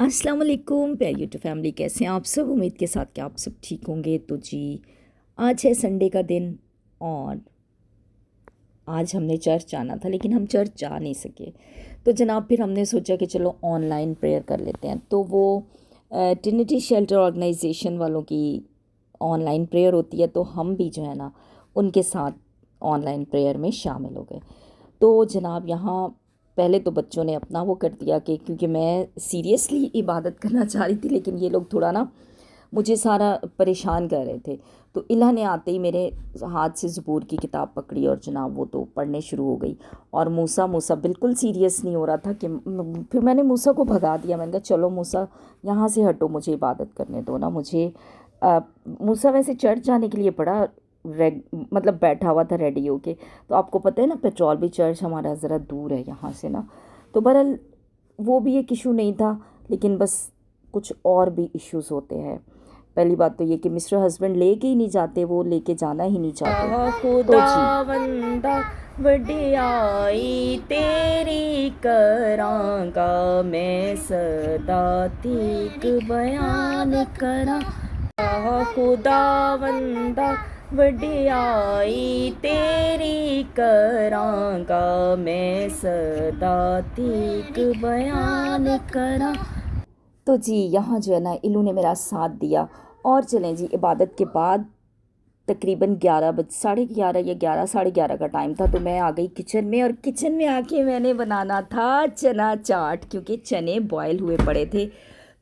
अस्सलाम वालेकुम प्यारी यूट्यूब फैमिली, कैसे हैं आप सब। उम्मीद के साथ कि आप सब ठीक होंगे। तो जी, आज है संडे का दिन और आज हमने चर्च जाना था लेकिन हम चर्च जा नहीं सके। तो जनाब फिर हमने सोचा कि चलो ऑनलाइन प्रेयर कर लेते हैं। तो वो ट्रिनिटी शेल्टर ऑर्गेनाइजेशन वालों की ऑनलाइन प्रेयर होती है, तो हम भी जो है ना उनके साथ ऑनलाइन प्रेयर में शामिल हो गए। तो जनाब यहाँ पहले तो बच्चों ने अपना वो कर दिया कि क्योंकि मैं सीरियसली इबादत करना चाह रही थी, लेकिन ये लोग थोड़ा ना मुझे सारा परेशान कर रहे थे। तो इला ने आते ही मेरे हाथ से ज़बूर की किताब पकड़ी और जनाब वो तो पढ़ने शुरू हो गई। और मूसा मूसा बिल्कुल सीरियस नहीं हो रहा था कि फिर मैंने मूसा को भगा दिया। मैंने कहा चलो मूसा यहाँ से हटो, मुझे इबादत करने दो ना मुझे। मूसा वैसे चर्च जाने के लिए बड़ा मतलब बैठा हुआ था रेडी होके। तो आपको पता है ना पेट्रोल भी चर्च हमारा ज़रा दूर है यहाँ से ना। तो बहरहाल वो भी एक इशू नहीं था, लेकिन बस कुछ और भी इश्यूज होते हैं। पहली बात तो ये कि मिस्टर हस्बैंड लेके ही नहीं जाते, वो लेके जाना ही नहीं चाहते। तो बंदा वडियाई तेरी करांगा मैं सदा तीक बयान करा। खुदावंदा वडियाई तेरी करांगा मैं सदा तीक बयान करा। तो जी यहाँ जो है ना इलू ने मेरा साथ दिया और चलें जी इबादत के बाद तकरीबन 11 या 11 साढ़े 11 का टाइम था। तो मैं आ गई किचन में और किचन में आके मैंने बनाना था चना चाट, क्योंकि चने बॉयल हुए पड़े थे।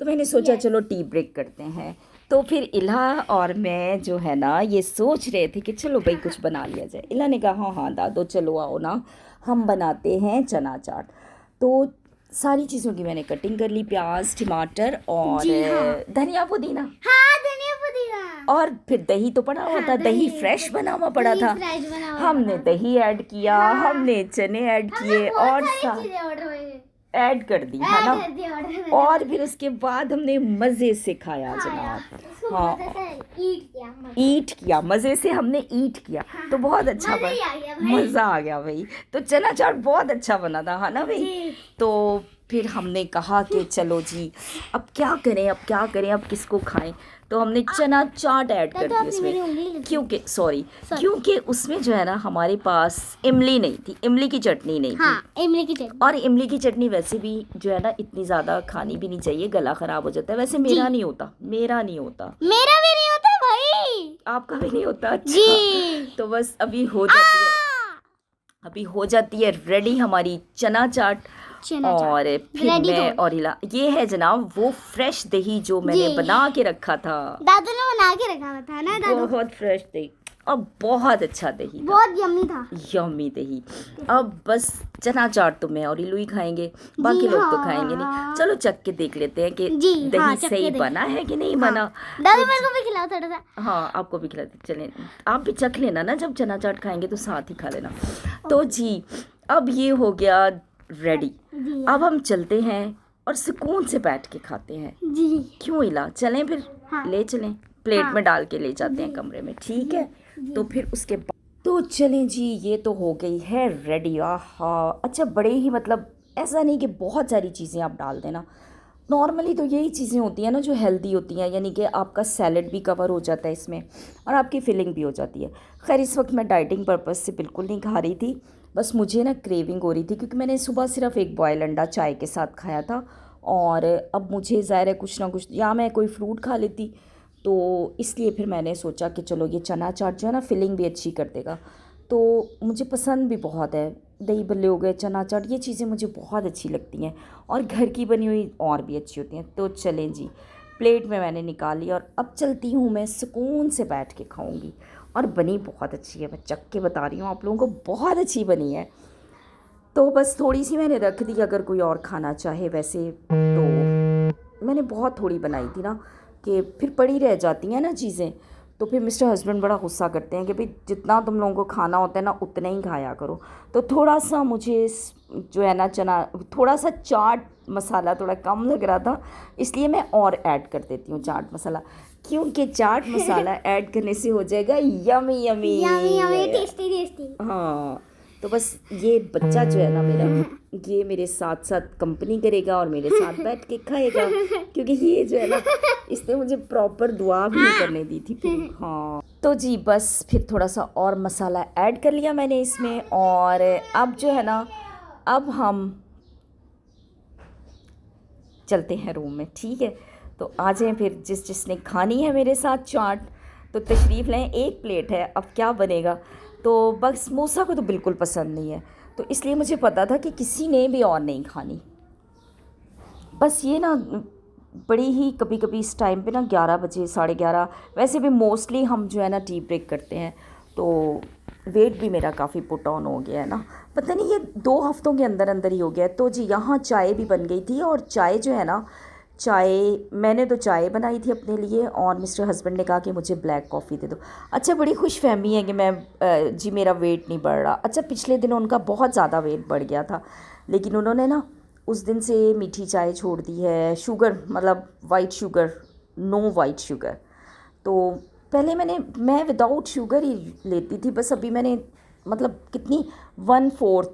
तो मैंने सोचा चलो टी ब्रेक करते हैं। तो फिर इला और मैं जो है ना ये सोच रहे थे कि चलो भाई कुछ बना लिया जाए। इला ने कहा हाँ हाँ दादो चलो आओ ना हम बनाते हैं चना चाट। तो सारी चीज़ों की मैंने कटिंग कर ली, प्याज टमाटर और धनिया पुदीना। हाँ, धनिया पुदीना। और फिर दही तो पड़ा हुआ था, दही फ्रेश बना हुआ पड़ा था। हमने दही ऐड किया, हमने चने ऐड किए और ऐड कर दी है ना। और फिर उसके बाद हमने मज़े से खाया जनाब। हाँ ईट किया, मज़े से हमने ईट किया। तो बहुत अच्छा बना, मज़ा आ गया भाई। तो चना चाट बहुत अच्छा बना था है ना भाई। तो फिर हमने कहा कि चलो जी अब क्या करें अब किसको खाएं। तो हमने चना चाट ऐड कर दी उसमें, क्योंकि उसमें जो है ना हमारे पास इमली नहीं थी, इमली की चटनी नहीं थी। इमली की चटनी। और इमली की चटनी वैसे भी जो है ना इतनी ज़्यादा खानी भी नहीं चाहिए, गला ख़राब हो जाता है। वैसे मेरा नहीं होता मेरा भी नहीं होता भाई। आपका भी नहीं होता? अच्छा जी। तो बस अभी हो जाती है रेडी हमारी चना चाट। और फिर मैं और हिला ये है जनाब वो फ्रेश दही जो मैंने बना के रखा था। दादू ने बना के रखा था ना दादू। बहुत फ्रेश दही और बहुत अच्छा दही था, बहुत यम्मी था, यम्मी दही। अब बस चना चाट तो मैं और इलू ही खाएंगे, बाकी लोग तो खाएंगे नहीं। चलो चख के देख लेते हैं कि दही सही बना है कि नहीं बना। दादू मेरे को भी खिलाओ थोड़ा सा। हाँ आपको भी खिलाते, चलें आप भी चख लेना ना, जब चना चाट खाएंगे तो साथ ही खा लेना। तो जी अब ये हो गया रेडी। अब हम चलते हैं और सुकून से बैठ के खाते हैं। जी क्यों इला, चलें फिर? ले चलें, प्लेट में डाल के ले जाते हैं कमरे में, ठीक है। तो फिर उसके बाद तो चलें जी, ये तो हो गई है रेडी। आहा अच्छा, बड़े ही मतलब ऐसा नहीं कि बहुत सारी चीज़ें आप डाल देना। नॉर्मली तो यही चीज़ें होती हैं ना जो हेल्दी होती हैं, यानी कि आपका सैलड भी कवर हो जाता है इसमें और आपकी फिलिंग भी हो जाती है। खैर इस वक्त मैं डाइटिंग पर्पज़ से बिल्कुल नहीं खा रही थी, बस मुझे ना क्रेविंग हो रही थी क्योंकि मैंने सुबह सिर्फ एक बॉयल अंडा चाय के साथ खाया था। और अब मुझे ज़ाहिर है कुछ ना कुछ, या मैं कोई फ्रूट खा लेती, तो इसलिए फिर मैंने सोचा कि चलो ये चना चाट जो है ना फिलिंग भी अच्छी कर देगा। तो मुझे पसंद भी बहुत है, दही भल्ले हो गए, चना चाट, ये चीज़ें मुझे बहुत अच्छी लगती हैं और घर की बनी हुई और भी अच्छी होती हैं। तो चलें जी, प्लेट में मैंने निकाली और अब चलती हूँ मैं सुकून से बैठ के खाऊंगी। और बनी बहुत अच्छी है, मैं चख के बता रही हूँ आप लोगों को, बहुत अच्छी बनी है। तो बस थोड़ी सी मैंने रख दी, अगर कोई और खाना चाहे। वैसे तो मैंने बहुत थोड़ी बनाई थी ना कि फिर पड़ी रह जाती हैं ना चीज़ें। तो फिर मिस्टर हस्बैंड बड़ा गुस्सा करते हैं कि भाई जितना तुम लोगों को खाना होता है ना उतना ही खाया करो। तो थोड़ा सा मुझे जो है ना चना, थोड़ा सा चाट मसाला थोड़ा कम लग रहा था, इसलिए मैं और ऐड कर देती हूँ चाट मसाला, क्योंकि चाट मसाला ऐड करने से हो जाएगा yummy yummy yummy yummy tasty tasty. हाँ तो बस ये बच्चा जो है ना मेरा, ये मेरे साथ साथ कंपनी करेगा और मेरे साथ बैठ के खाएगा, क्योंकि ये जो है ना इसने मुझे प्रॉपर दुआ भी नहीं करने दी थी फिर। हाँ तो जी बस फिर थोड़ा सा और मसाला ऐड कर लिया मैंने इसमें, और अब जो है ना अब हम चलते हैं रूम में, ठीक है। तो आ जाएं फिर, जिसने खानी है मेरे साथ चाट तो तशरीफ़ लें, एक प्लेट है, अब क्या बनेगा। तो बस मूसा को तो बिल्कुल पसंद नहीं है, तो इसलिए मुझे पता था कि किसी ने भी और नहीं खानी। बस ये ना बड़ी ही कभी कभी इस टाइम पे ना 11 बजे 11:30, वैसे भी मोस्टली हम जो है ना टी ब्रेक करते हैं, तो वेट भी मेरा काफ़ी पुट ऑन हो गया है ना, पता नहीं ये 2 हफ्तों के अंदर अंदर ही हो गया है। तो जी यहाँ चाय भी बन गई थी, और चाय जो है ना, चाय मैंने तो चाय बनाई थी अपने लिए, और मिस्टर हस्बैंड ने कहा कि मुझे ब्लैक कॉफ़ी दे दो। अच्छा बड़ी खुशफहमी है कि मैं जी मेरा वेट नहीं बढ़ रहा। अच्छा पिछले दिन उनका बहुत ज़्यादा वेट बढ़ गया था, लेकिन उन्होंने ना उस दिन से मीठी चाय छोड़ दी है, शुगर मतलब white sugar, no white sugar. तो पहले मैं विदाउट शुगर ही लेती थी, बस अभी मैंने मतलब कितनी 1/4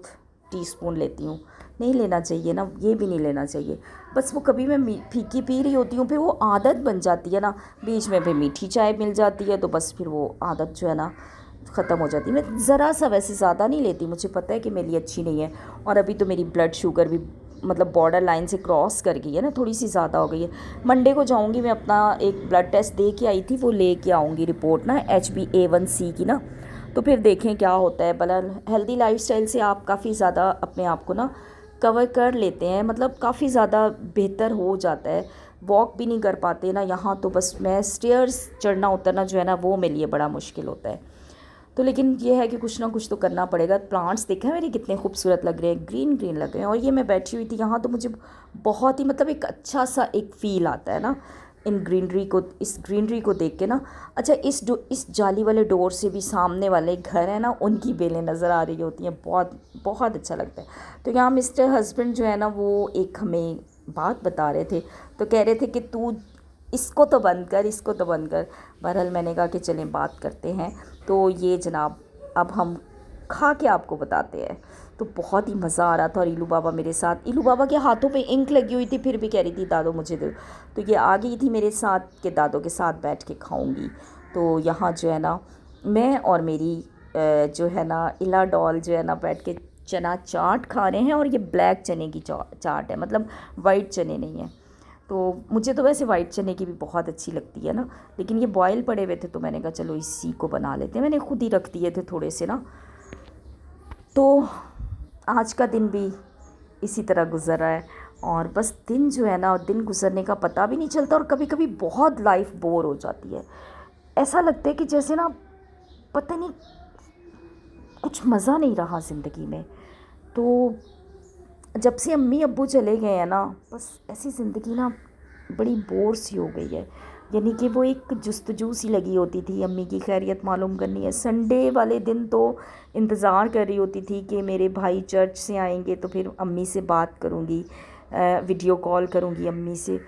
टीस्पून लेती हूँ। नहीं लेना चाहिए ना, ये भी नहीं लेना चाहिए। बस वो कभी मैं फीकी पी रही होती हूँ, फिर वो आदत बन जाती है ना, बीच में फिर मीठी चाय मिल जाती है, तो बस फिर वो आदत जो है ना ख़त्म हो जाती है। मैं ज़रा सा वैसे ज़्यादा नहीं लेती, मुझे पता है कि मेरे लिए अच्छी नहीं है, और अभी तो मेरी ब्लड शुगर भी मतलब बॉर्डर लाइन से क्रॉस कर गई है ना, थोड़ी सी ज़्यादा हो गई है। मंडे को जाऊंगी, मैं अपना एक ब्लड टेस्ट दे के आई थी, वो ले के आऊँगी रिपोर्ट ना HbA1c की ना, तो फिर देखें क्या होता है। भला हेल्दी लाइफस्टाइल से आप काफ़ी ज़्यादा अपने आप को ना कवर कर लेते हैं, मतलब काफ़ी ज़्यादा बेहतर हो जाता है। वॉक भी नहीं कर पाते ना यहाँ, तो बस मैं स्टेयर्स चढ़ना उतरना जो है ना वो मेरे लिए बड़ा मुश्किल होता है। तो लेकिन ये है कि कुछ ना कुछ तो करना पड़ेगा। प्लांट्स देखा है मेरे कितने खूबसूरत लग रहे हैं, ग्रीन ग्रीन लग रहे हैं, और ये मैं बैठी हुई थी यहाँ, तो मुझे बहुत ही मतलब एक अच्छा सा एक फ़ील आता है ना इन ग्रीनरी को, इस ग्रीनरी को देख के ना। अच्छा इस जाली वाले डोर से भी सामने वाले घर है ना, उनकी बेलें नज़र आ रही होती हैं, बहुत बहुत अच्छा लगता है। तो यहाँ मिस्टर हस्बैंड जो है ना वो एक हमें बात बता रहे थे, तो कह रहे थे कि तू इसको तो बंद कर, इसको तो बंद कर। बहरहाल मैंने कहा कि चलें बात करते हैं। तो ये जनाब अब हम खा के आपको बताते हैं। तो बहुत ही मज़ा आ रहा था, और इलू बाबा मेरे साथ, इलू बाबा के हाथों पे इंक लगी हुई थी, फिर भी कह रही थी दादो मुझे दो। तो ये आ गई थी मेरे साथ कि दादो के साथ बैठ के खाऊंगी। तो यहाँ जो है ना मैं और मेरी जो है ना इला डॉल जो है ना बैठ के चना चाट खा रहे हैं, और ये ब्लैक चने की चाट है, मतलब वाइट चने नहीं है। तो मुझे तो वैसे वाइट चने की भी बहुत अच्छी लगती है ना, लेकिन ये बॉयल पड़े हुए थे, तो मैंने कहा चलो इसी को बना लेते हैं। मैंने खुद ही रख दिए थे थोड़े से ना। तो आज का दिन भी इसी तरह गुजर रहा है, और बस दिन जो है ना दिन गुजरने का पता भी नहीं चलता, और कभी कभी बहुत लाइफ बोर हो जाती है। ऐसा लगता है कि जैसे ना पता नहीं कुछ मज़ा नहीं रहा ज़िंदगी में। तो जब से अम्मी अब्बू चले गए हैं ना, बस ऐसी ज़िंदगी ना बड़ी बोर सी हो गई है। यानी कि वो एक जुस्तजू सी लगी होती थी, अम्मी की खैरियत मालूम करनी है। संडे वाले दिन तो इंतज़ार कर रही होती थी कि मेरे भाई चर्च से आएंगे, तो फिर अम्मी से बात करूँगी, वीडियो कॉल करूँगी अम्मी से।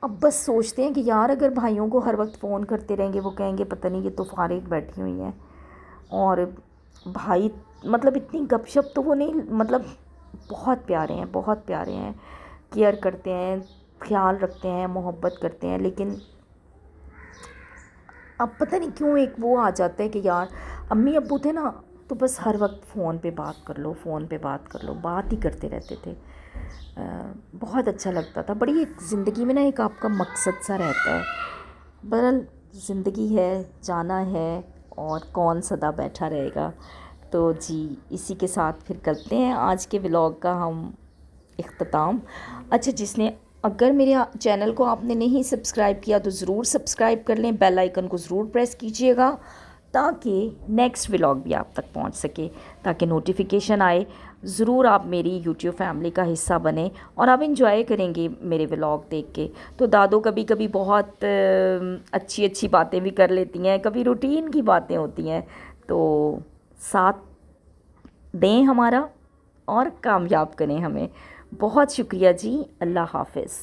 अब बस सोचते हैं कि यार अगर भाइयों को हर वक्त फ़ोन करते रहेंगे, वो कहेंगे पता नहीं ये तो फारिग बैठी हुई हैं, और भाई मतलब इतनी गपशप तो वो नहीं, मतलब बहुत प्यारे हैं, बहुत प्यारे हैं, केयर करते हैं, ख्याल रखते हैं, मोहब्बत करते हैं। लेकिन अब पता नहीं क्यों एक वो आ जाता है कि यार अम्मी अब्बू थे ना, तो बस हर वक्त फ़ोन पे बात कर लो, फ़ोन पे बात कर लो, बात ही करते रहते थे। बहुत अच्छा लगता था। बड़ी एक ज़िंदगी में ना एक आपका मकसद सा रहता है। बहरहाल ज़िंदगी है, जाना है, और कौन सदा बैठा रहेगा। तो जी इसी के साथ फिर करते हैं आज के व्लॉग का हम इख्तिताम। अच्छा अगर मेरे चैनल को आपने नहीं सब्सक्राइब किया तो ज़रूर सब्सक्राइब कर लें, बेल आइकन को ज़रूर प्रेस कीजिएगा, ताकि नेक्स्ट व्लॉग भी आप तक पहुंच सके, ताकि नोटिफिकेशन आए। ज़रूर आप मेरी यूट्यूब फैमिली का हिस्सा बने, और आप इंजॉय करेंगे मेरे व्लॉग देख के। तो दादो कभी कभी बहुत अच्छी अच्छी बातें भी कर लेती हैं, कभी रूटीन की बातें होती हैं, तो साथ दें हमारा और कामयाब करें हमें। बहुत शुक्रिया जी, अल्लाह हाफ़िज़।